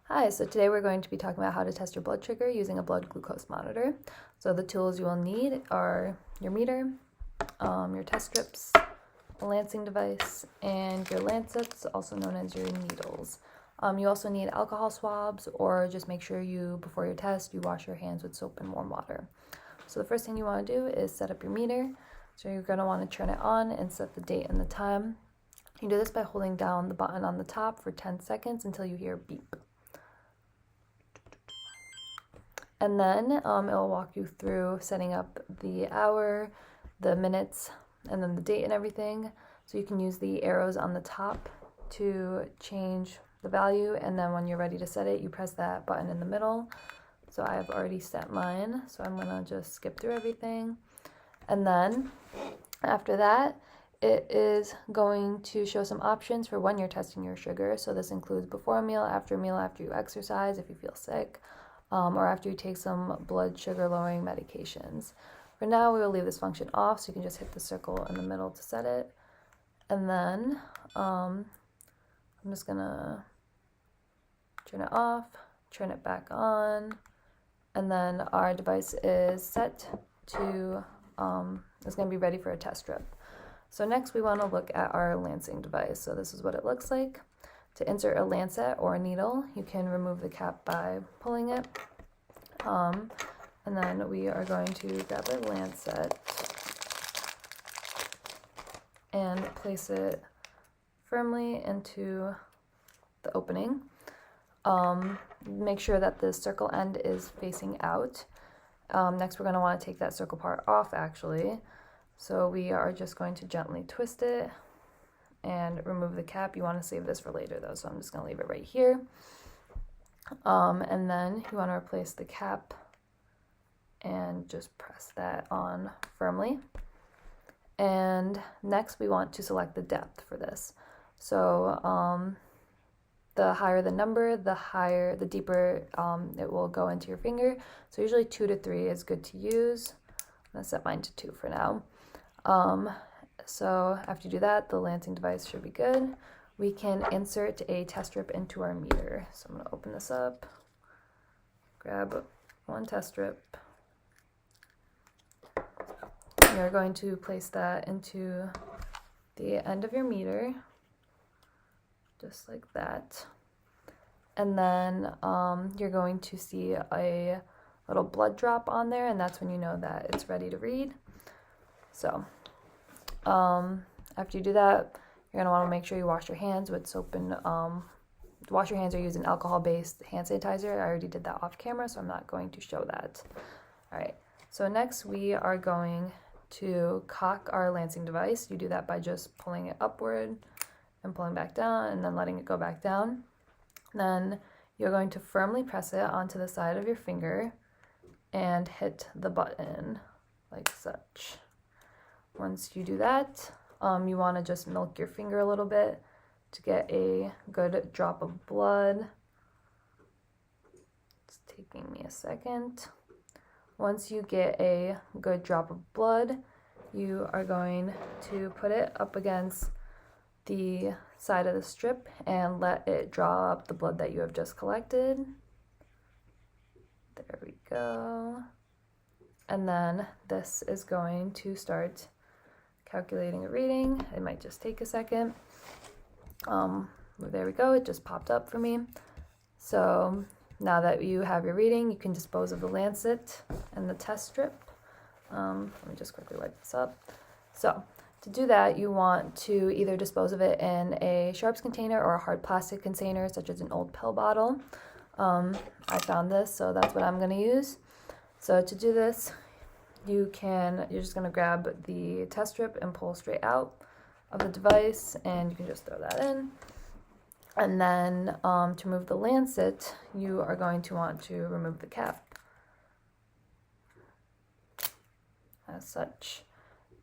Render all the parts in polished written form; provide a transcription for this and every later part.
Hi, so today we're going to be talking about how to test your blood sugar using a blood glucose monitor. So the tools you will need are your meter, your test strips, a lancing device, and your lancets, also known as your needles. You also need alcohol swabs, or just make sure before your test, you wash your hands with soap and warm water. So the first thing you want to do is set up your meter. So you're going to want to turn it on and set the date and the time. You do this by holding down the button on the top for 10 seconds until you hear a beep. And then it will walk you through setting up the hour, the minutes, and then the date and everything. So you can use the arrows on the top to change the value, and then when you're ready to set it, you press that button in the middle. So I have already set mine, so I'm gonna just skip through everything. And then after that, it is going to show some options for when you're testing your sugar. So this includes before a meal, after you exercise, if you feel sick, or after you take some blood sugar lowering medications. For now, we will leave this function off, so you can just hit the circle in the middle to set it. And then I'm just gonna turn it off, turn it back on, and then our device is set to, it's gonna be ready for a test strip. So next we wanna look at our lancing device. So this is what it looks like. To insert a lancet or a needle, you can remove the cap by pulling it. And then we are going to grab a lancet and place it firmly into the opening. Make sure that the circle end is facing out. Next we're going to want to take that circle part off actually. So we are just going to gently twist it and remove the cap. You want to save this for later though, so I'm just going to leave it right here. And then you want to replace the cap and just press that on firmly. And next we want to select the depth for this. So the higher the number, the deeper it will go into your finger. So usually 2 to 3 is good to use. I'm going to set mine to 2 for now. So after you do that, the lancing device should be good. We can insert a test strip into our meter. So I'm going to open this up, grab one test strip. You're going to place that into the end of your meter, just like that. And then you're going to see a little blood drop on there, and that's when you know that it's ready to read. So after you do that, you're going to want to make sure you wash your hands with soap and wash your hands or use an alcohol-based hand sanitizer. I already did that off camera, so I'm not going to show that. All right, so next we are going to cock our lancing device. You do that by just pulling it upward and pulling back down and then letting it go back down. Then you're going to firmly press it onto the side of your finger and hit the button like such. Once you do that, you want to just milk your finger a little bit to get a good drop of blood. It's taking me a second. Once you get a good drop of blood, you are going to put it up against the side of the strip and let it draw up the blood that you have just collected. There we go. And then this is going to start calculating a reading. It might just take a second. There we go, it just popped up for me. So now that you have your reading, you can dispose of the lancet and the test strip. Let me just quickly wipe this up. So to do that, you want to either dispose of it in a sharps container or a hard plastic container, such as an old pill bottle. I found this, so that's what I'm going to use. So to do this, you're just going to grab the test strip and pull straight out of the device, and you can just throw that in. And then to remove the lancet, you are going to want to remove the cap as such.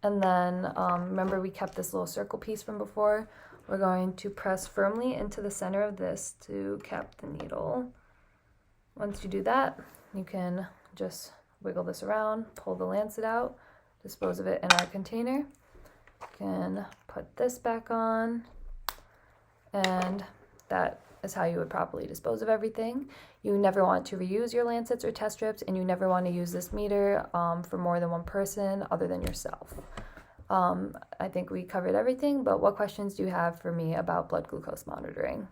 And then remember we kept this little circle piece from before. We're going to press firmly into the center of this to cap the needle. Once you do that, you can just wiggle this around, pull the lancet out, dispose of it in our container. You can put this back on, and that is how you would properly dispose of everything. You never want to reuse your lancets or test strips, and you never want to use this meter for more than one person other than yourself. I think we covered everything, but what questions do you have for me about blood glucose monitoring?